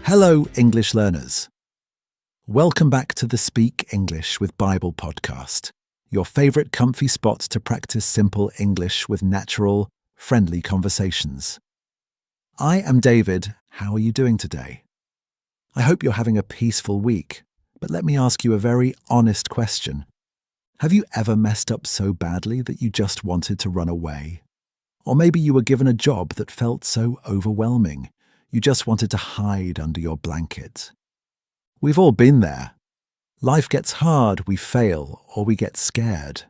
Hello, English learners. Welcome back to the Speak English with Bible podcast, your favourite comfy spot to practice simple English with natural, friendly conversations. I am David. How are you doing today? I hope you're having a peaceful week, but let me ask you a very honest question. Have you ever messed up so badly that you just wanted to run away? Or maybe you were given a job that felt so overwhelming, you just wanted to hide under your blanket. We've all been there. Life gets hard, we fail, or we get scared.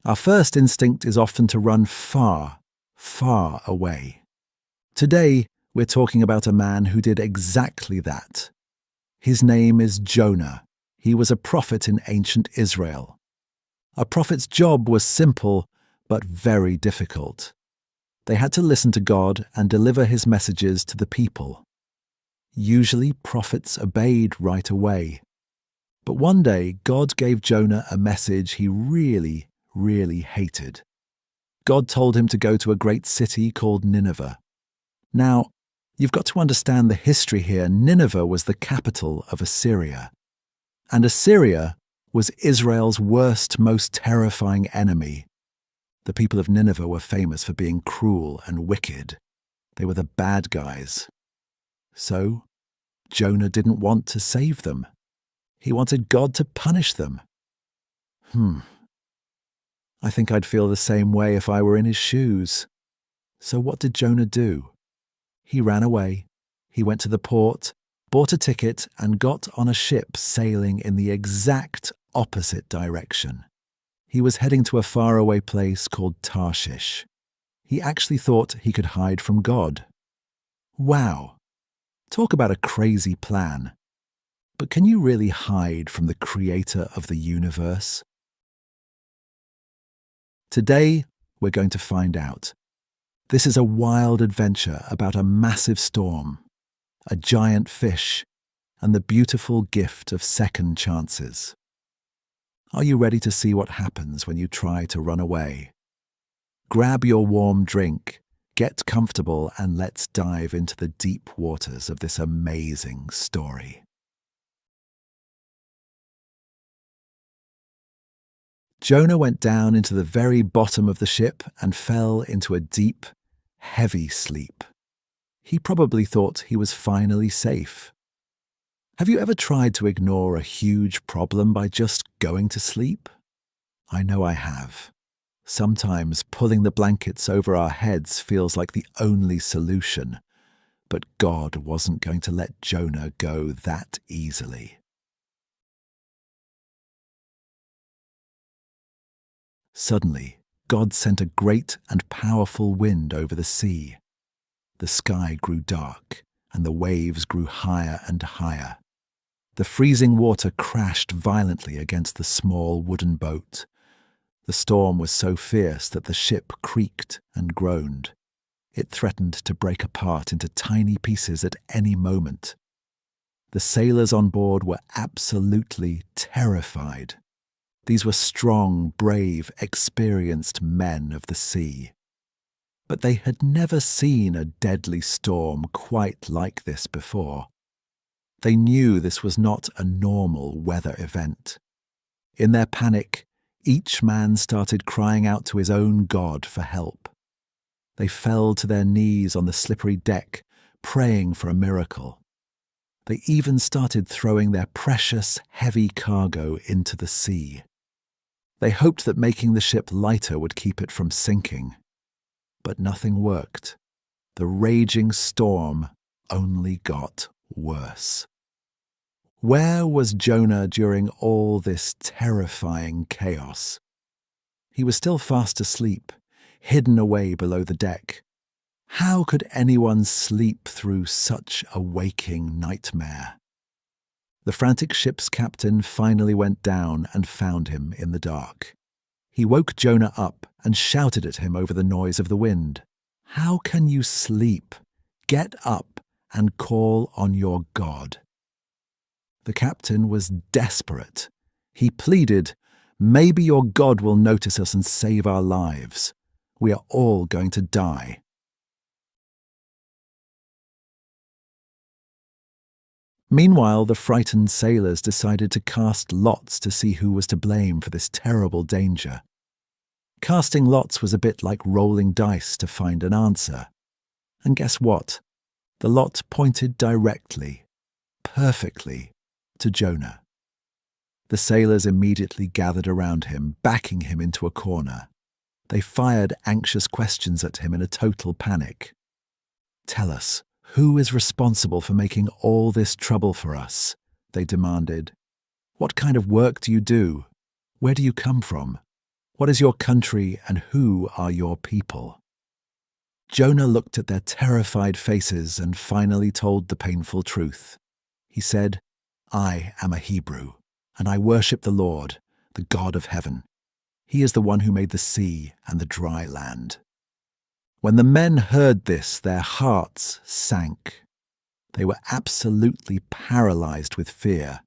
Our first instinct is often to run far, far away. Today, we're talking about a man who did exactly that. His name is Jonah. He was a prophet in ancient Israel. A prophet's job was simple, but very difficult. They had to listen to God and deliver his messages to the people. Usually, prophets obeyed right away. But one day, God gave Jonah a message he really, really hated. God told him to go to a great city called Nineveh. Now, you've got to understand the history here. Nineveh was the capital of Assyria. And Assyria was Israel's worst, most terrifying enemy. The people of Nineveh were famous for being cruel and wicked. They were the bad guys. So, Jonah didn't want to save them. He wanted God to punish them. I think I'd feel the same way if I were in his shoes. So what did Jonah do? He ran away. He went to the port, bought a ticket, and got on a ship sailing in the exact opposite direction. He was heading to a faraway place called Tarshish. He actually thought he could hide from God. Wow! Talk about a crazy plan. But can you really hide from the creator of the universe? Today, we're going to find out. This is a wild adventure about a massive storm, a giant fish, and the beautiful gift of second chances. Are you ready to see what happens when you try to run away? Grab your warm drink, get comfortable, and let's dive into the deep waters of this amazing story. Jonah went down into the very bottom of the ship and fell into a deep, heavy sleep. He probably thought he was finally safe. Have you ever tried to ignore a huge problem by just going to sleep? I know I have. Sometimes pulling the blankets over our heads feels like the only solution, but God wasn't going to let Jonah go that easily. Suddenly, God sent a great and powerful wind over the sea. The sky grew dark, and the waves grew higher and higher. The freezing water crashed violently against the small wooden boat. The storm was so fierce that the ship creaked and groaned. It threatened to break apart into tiny pieces at any moment. The sailors on board were absolutely terrified. These were strong, brave, experienced men of the sea. But they had never seen a deadly storm quite like this before. They knew this was not a normal weather event. In their panic, each man started crying out to his own God for help. They fell to their knees on the slippery deck, praying for a miracle. They even started throwing their precious, heavy cargo into the sea. They hoped that making the ship lighter would keep it from sinking. But nothing worked. The raging storm only got worse. Where was Jonah during all this terrifying chaos? He was still fast asleep, hidden away below the deck. How could anyone sleep through such a waking nightmare? The frantic ship's captain finally went down and found him in the dark. He woke Jonah up and shouted at him over the noise of the wind. "How can you sleep? Get up and call on your God." The captain was desperate. He pleaded, "Maybe your God will notice us and save our lives. We are all going to die." Meanwhile, the frightened sailors decided to cast lots to see who was to blame for this terrible danger. Casting lots was a bit like rolling dice to find an answer. And guess what? The lot pointed directly, perfectly, to Jonah. The sailors immediately gathered around him, backing him into a corner. They fired anxious questions at him in a total panic. "Tell us, who is responsible for making all this trouble for us?" they demanded. "What kind of work do you do? Where do you come from? What is your country and who are your people?" Jonah looked at their terrified faces and finally told the painful truth. He said, "I am a Hebrew, and I worship the Lord, the God of heaven. He is the one who made the sea and the dry land." When the men heard this, their hearts sank. They were absolutely paralyzed with fear.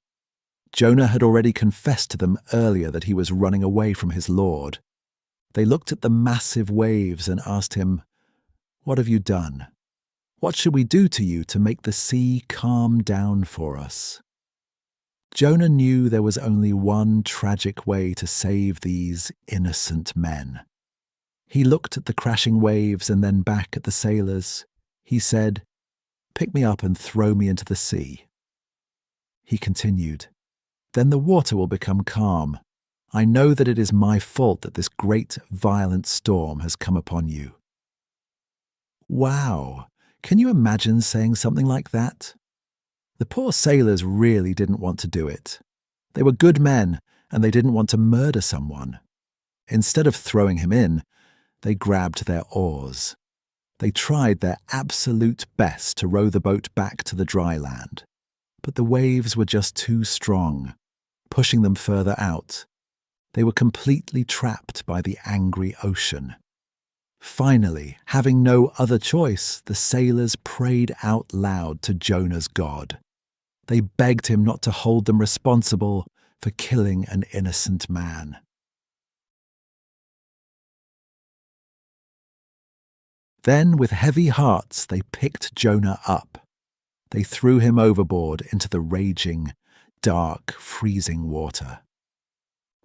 Jonah had already confessed to them earlier that he was running away from his Lord. They looked at the massive waves and asked him, "What have you done? What should we do to you to make the sea calm down for us?" Jonah knew there was only one tragic way to save these innocent men. He looked at the crashing waves and then back at the sailors. He said, "Pick me up and throw me into the sea." He continued, "Then the water will become calm. I know that it is my fault that this great, violent storm has come upon you." Wow! Can you imagine saying something like that? The poor sailors really didn't want to do it. They were good men, and they didn't want to murder someone. Instead of throwing him in, they grabbed their oars. They tried their absolute best to row the boat back to the dry land, but the waves were just too strong, pushing them further out. They were completely trapped by the angry ocean. Finally, having no other choice, the sailors prayed out loud to Jonah's God. They begged him not to hold them responsible for killing an innocent man. Then, with heavy hearts, they picked Jonah up. They threw him overboard into the raging, dark, freezing water.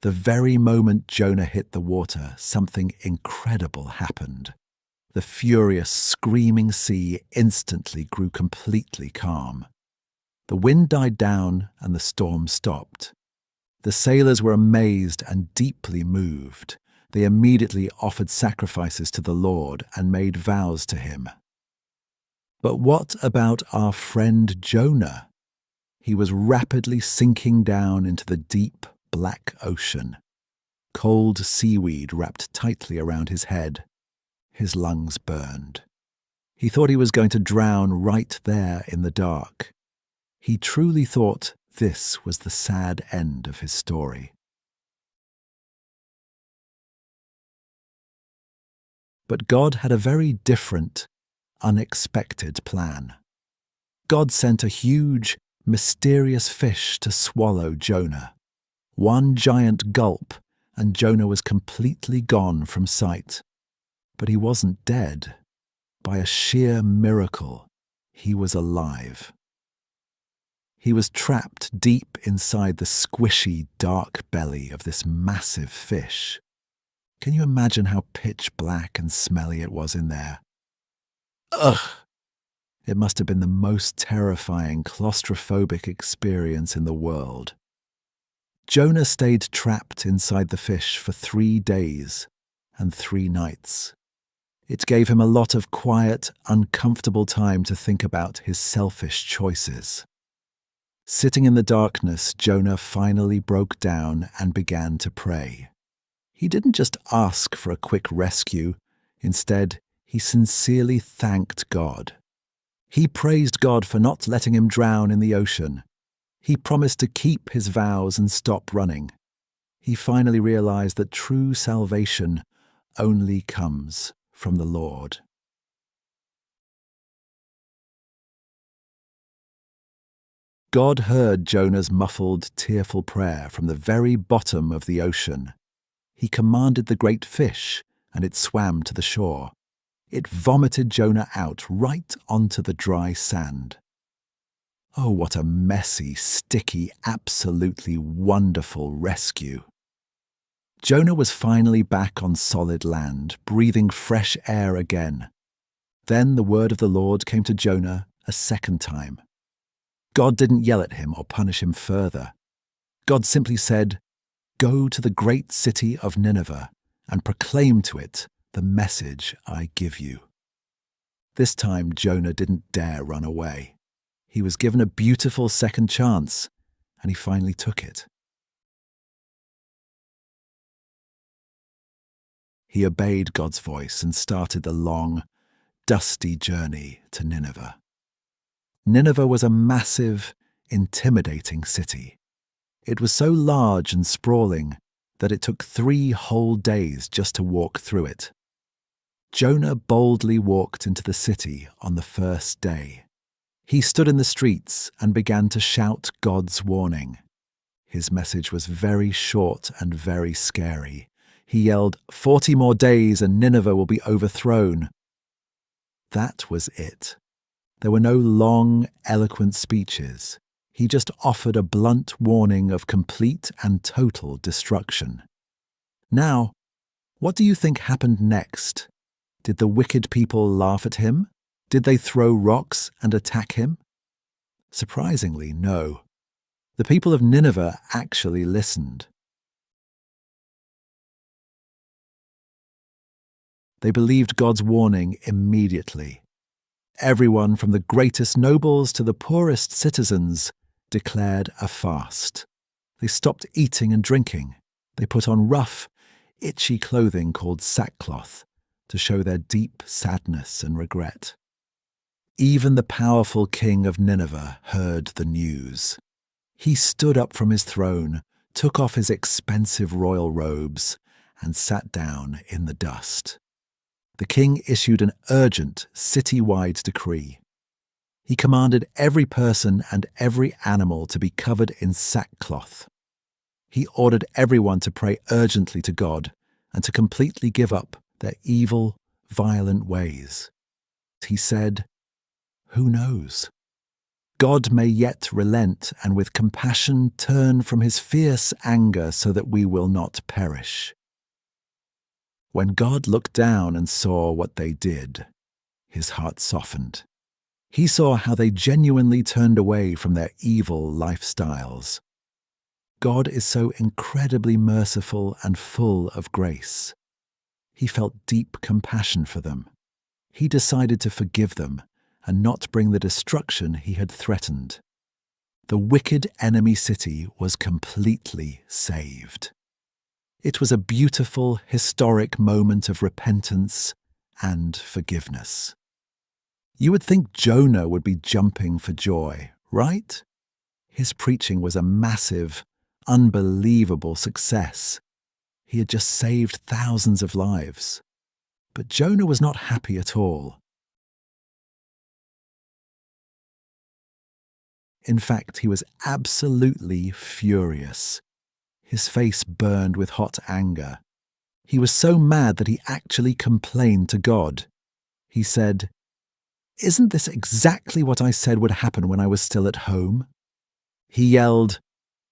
The very moment Jonah hit the water, something incredible happened. The furious, screaming sea instantly grew completely calm. The wind died down and the storm stopped. The sailors were amazed and deeply moved. They immediately offered sacrifices to the Lord and made vows to him. But what about our friend Jonah? He was rapidly sinking down into the deep, black ocean. Cold seaweed wrapped tightly around his head. His lungs burned. He thought he was going to drown right there in the dark. He truly thought this was the sad end of his story. But God had a very different, unexpected plan. God sent a huge, mysterious fish to swallow Jonah. One giant gulp, and Jonah was completely gone from sight. But he wasn't dead. By a sheer miracle, he was alive. He was trapped deep inside the squishy, dark belly of this massive fish. Can you imagine how pitch black and smelly it was in there? Ugh! It must have been the most terrifying, claustrophobic experience in the world. Jonah stayed trapped inside the fish for 3 days and 3 nights. It gave him a lot of quiet, uncomfortable time to think about his selfish choices. Sitting in the darkness, Jonah finally broke down and began to pray. He didn't just ask for a quick rescue. Instead, he sincerely thanked God. He praised God for not letting him drown in the ocean. He promised to keep his vows and stop running. He finally realized that true salvation only comes from the Lord. God heard Jonah's muffled, tearful prayer from the very bottom of the ocean. He commanded the great fish, and it swam to the shore. It vomited Jonah out right onto the dry sand. Oh, what a messy, sticky, absolutely wonderful rescue. Jonah was finally back on solid land, breathing fresh air again. Then the word of the Lord came to Jonah a second time. God didn't yell at him or punish him further. God simply said, "Go to the great city of Nineveh and proclaim to it the message I give you." This time Jonah didn't dare run away. He was given a beautiful second chance, and he finally took it. He obeyed God's voice and started the long, dusty journey to Nineveh. Nineveh was a massive, intimidating city. It was so large and sprawling that it took 3 whole days just to walk through it. Jonah boldly walked into the city on the first day. He stood in the streets and began to shout God's warning. His message was very short and very scary. He yelled, 40 more days and Nineveh will be overthrown. That was it. There were no long, eloquent speeches. He just offered a blunt warning of complete and total destruction. Now, what do you think happened next? Did the wicked people laugh at him? Did they throw rocks and attack him? Surprisingly, no. The people of Nineveh actually listened. They believed God's warning immediately. Everyone from the greatest nobles to the poorest citizens declared a fast. They stopped eating and drinking. They put on rough, itchy clothing called sackcloth to show their deep sadness and regret. Even the powerful king of Nineveh heard the news. He stood up from his throne, took off his expensive royal robes, and sat down in the dust. The king issued an urgent city-wide decree. He commanded every person and every animal to be covered in sackcloth. He ordered everyone to pray urgently to God and to completely give up their evil, violent ways. He said, "Who knows? God may yet relent and with compassion turn from his fierce anger so that we will not perish." When God looked down and saw what they did, his heart softened. He saw how they genuinely turned away from their evil lifestyles. God is so incredibly merciful and full of grace. He felt deep compassion for them. He decided to forgive them and not bring the destruction he had threatened. The wicked enemy city was completely saved. It was a beautiful, historic moment of repentance and forgiveness. You would think Jonah would be jumping for joy, right? His preaching was a massive, unbelievable success. He had just saved thousands of lives. But Jonah was not happy at all. In fact, he was absolutely furious. His face burned with hot anger. He was so mad that he actually complained to God. He said, "Isn't this exactly what I said would happen when I was still at home?" He yelled,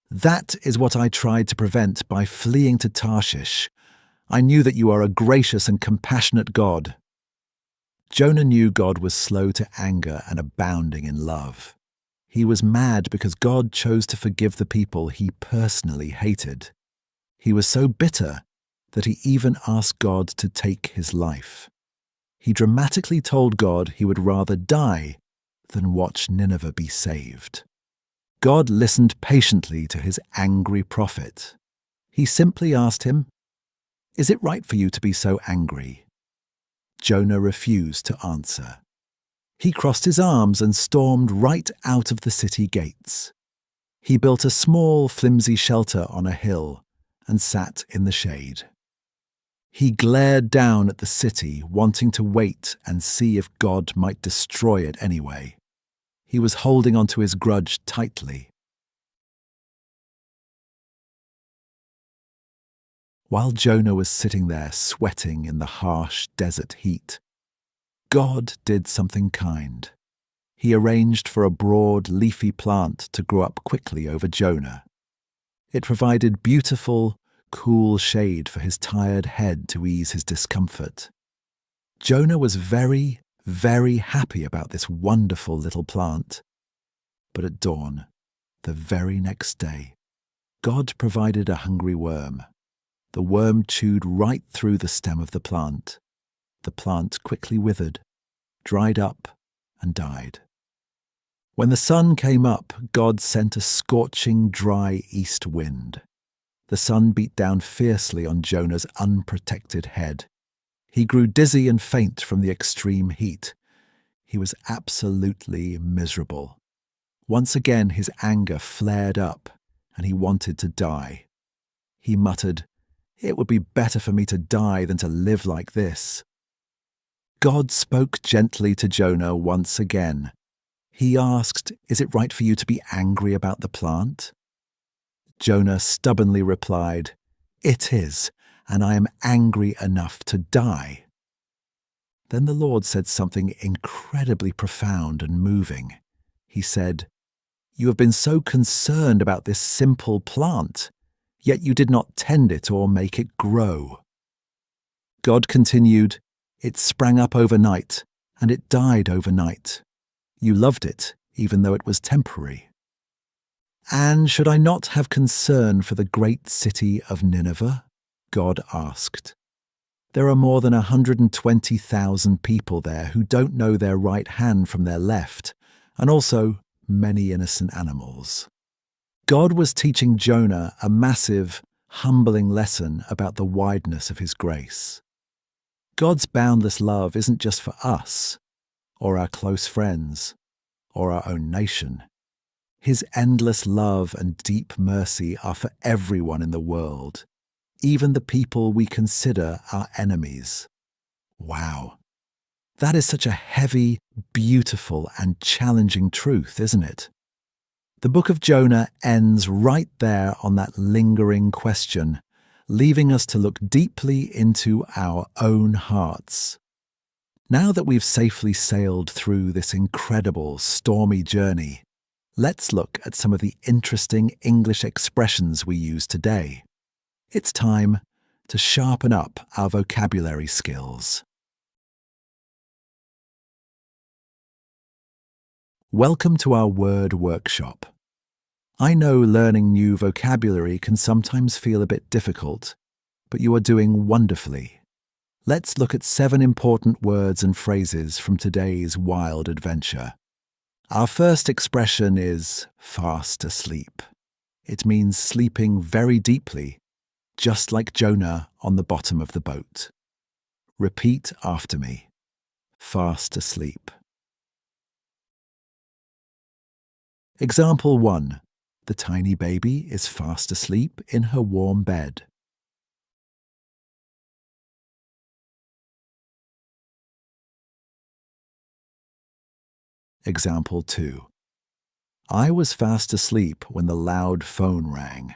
"That is what I tried to prevent by fleeing to Tarshish. I knew that you are a gracious and compassionate God." Jonah knew God was slow to anger and abounding in love. He was mad because God chose to forgive the people he personally hated. He was so bitter that he even asked God to take his life. He dramatically told God he would rather die than watch Nineveh be saved. God listened patiently to his angry prophet. He simply asked him, "Is it right for you to be so angry?" Jonah refused to answer. He crossed his arms and stormed right out of the city gates. He built a small, flimsy shelter on a hill and sat in the shade. He glared down at the city, wanting to wait and see if God might destroy it anyway. He was holding onto his grudge tightly. While Jonah was sitting there sweating in the harsh desert heat, God did something kind. He arranged for a broad, leafy plant to grow up quickly over Jonah. It provided beautiful, cool shade for his tired head to ease his discomfort. Jonah was very, very happy about this wonderful little plant. But at dawn, the very next day, God provided a hungry worm. The worm chewed right through the stem of the plant. The plant quickly withered, dried up, and died. When the sun came up, God sent a scorching, dry east wind. The sun beat down fiercely on Jonah's unprotected head. He grew dizzy and faint from the extreme heat. He was absolutely miserable. Once again his anger flared up, and he wanted to die. He muttered, "It would be better for me to die than to live like this." God spoke gently to Jonah once again. He asked, "Is it right for you to be angry about the plant?" Jonah stubbornly replied, "It is, and I am angry enough to die." Then the Lord said something incredibly profound and moving. He said, "You have been so concerned about this simple plant, yet you did not tend it or make it grow." God continued, "It sprang up overnight, and it died overnight. You loved it, even though it was temporary. And should I not have concern for the great city of Nineveh?" God asked. "There are more than 120,000 people there who don't know their right hand from their left, and also many innocent animals." God was teaching Jonah a massive, humbling lesson about the wideness of his grace. God's boundless love isn't just for us, or our close friends, or our own nation. His endless love and deep mercy are for everyone in the world, even the people we consider our enemies. Wow. That is such a heavy, beautiful, and challenging truth, isn't it? The book of Jonah ends right there on that lingering question, leaving us to look deeply into our own hearts. Now that we've safely sailed through this incredible, stormy journey, let's look at some of the interesting English expressions we use today. It's time to sharpen up our vocabulary skills. Welcome to our word workshop. I know learning new vocabulary can sometimes feel a bit difficult, but you are doing wonderfully. Let's look at 7 important words and phrases from today's wild adventure. Our first expression is fast asleep. It means sleeping very deeply, just like Jonah on the bottom of the boat. Repeat after me. Fast asleep. Example 1. The tiny baby is fast asleep in her warm bed. Example 2. I was fast asleep when the loud phone rang.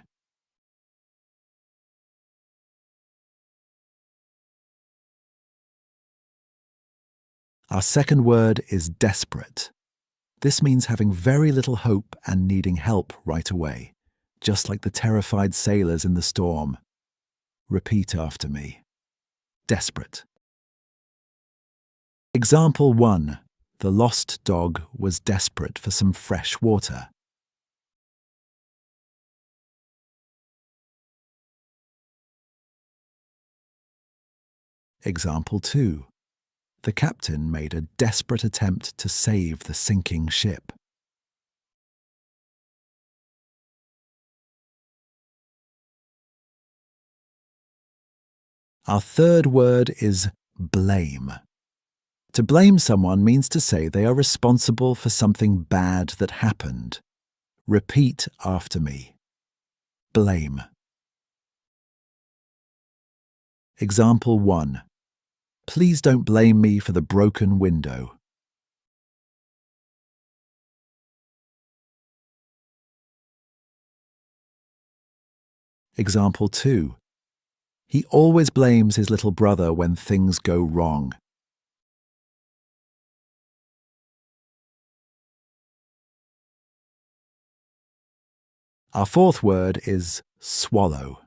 Our second word is desperate. This means having very little hope and needing help right away, just like the terrified sailors in the storm. Repeat after me. Desperate. Example 1. The lost dog was desperate for some fresh water. Example 2. The captain made a desperate attempt to save the sinking ship. Our third word is blame. To blame someone means to say they are responsible for something bad that happened. Repeat after me. Blame. Example 1. Please don't blame me for the broken window. Example 2. He always blames his little brother when things go wrong. Our fourth word is swallow.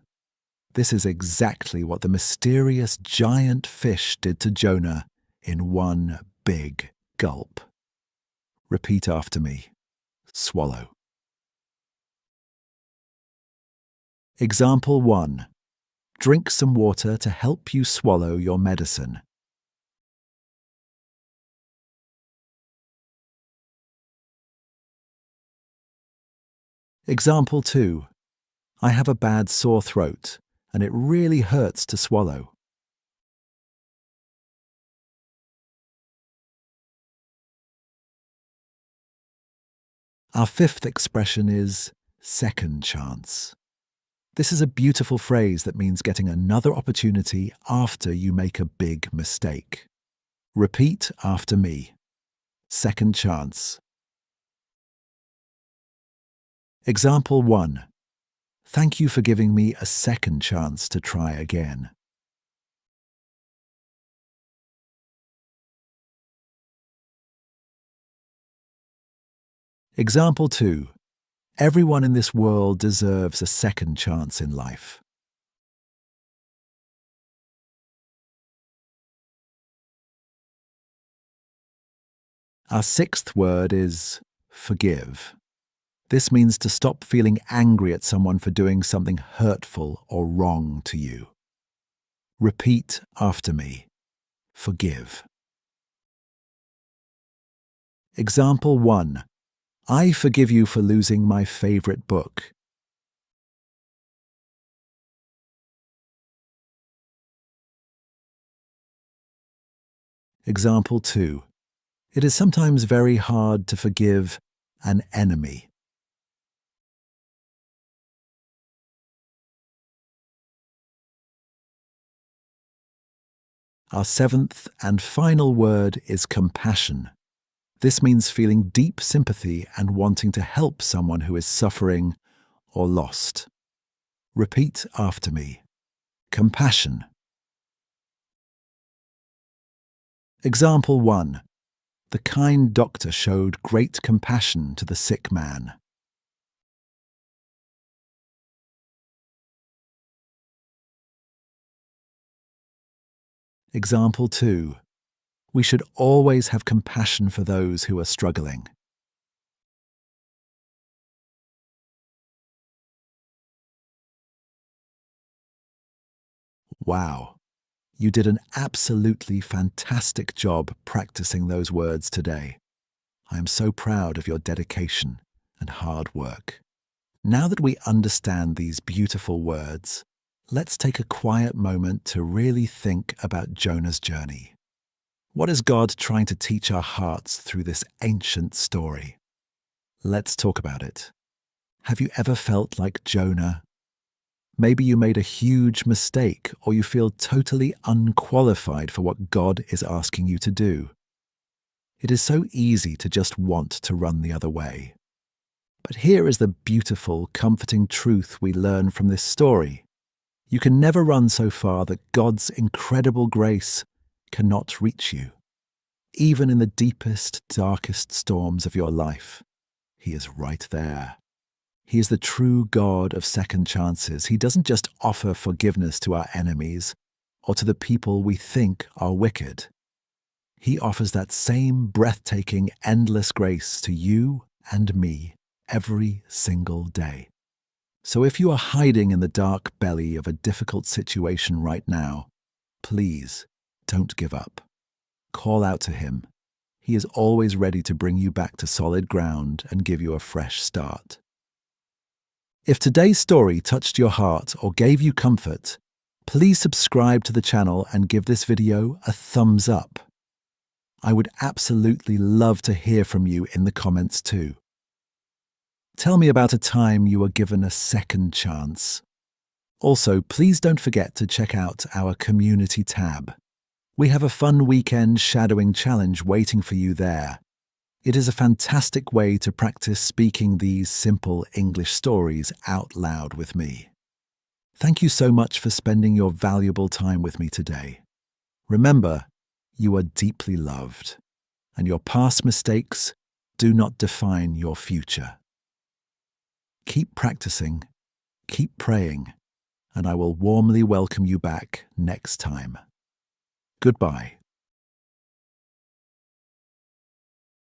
This is exactly what the mysterious giant fish did to Jonah in one big gulp. Repeat after me. Swallow. Example 1. Drink some water to help you swallow your medicine. Example 2. I have a bad sore throat, and it really hurts to swallow. Our fifth expression is second chance. This is a beautiful phrase that means getting another opportunity after you make a big mistake. Repeat after me. Second chance. Example 1. Thank you for giving me a second chance to try again. Example 2. Everyone in this world deserves a second chance in life. Our sixth word is forgive. This means to stop feeling angry at someone for doing something hurtful or wrong to you. Repeat after me. Forgive. Example 1. I forgive you for losing my favorite book. Example 2. It is sometimes very hard to forgive an enemy. Our seventh and final word is compassion. This means feeling deep sympathy and wanting to help someone who is suffering or lost. Repeat after me. Compassion. Example 1. The kind doctor showed great compassion to the sick man. Example 2. We should always have compassion for those who are struggling. Wow, you did an absolutely fantastic job practicing those words today. I am so proud of your dedication and hard work. Now that we understand these beautiful words, let's take a quiet moment to really think about Jonah's journey. What is God trying to teach our hearts through this ancient story? Let's talk about it. Have you ever felt like Jonah? Maybe you made a huge mistake, or you feel totally unqualified for what God is asking you to do. It is so easy to just want to run the other way. But here is the beautiful, comforting truth we learn from this story. You can never run so far that God's incredible grace cannot reach you. Even in the deepest, darkest storms of your life, He is right there. He is the true God of second chances. He doesn't just offer forgiveness to our enemies or to the people we think are wicked. He offers that same breathtaking, endless grace to you and me every single day. So if you are hiding in the dark belly of a difficult situation right now, please don't give up. Call out to Him. He is always ready to bring you back to solid ground and give you a fresh start. If today's story touched your heart or gave you comfort, please subscribe to the channel and give this video a thumbs up. I would absolutely love to hear from you in the comments too. Tell me about a time you were given a second chance. Also, please don't forget to check out our community tab. We have a fun weekend shadowing challenge waiting for you there. It is a fantastic way to practice speaking these simple English stories out loud with me. Thank you so much for spending your valuable time with me today. Remember, you are deeply loved, and your past mistakes do not define your future. Keep practicing, keep praying, and I will warmly welcome you back next time. Goodbye.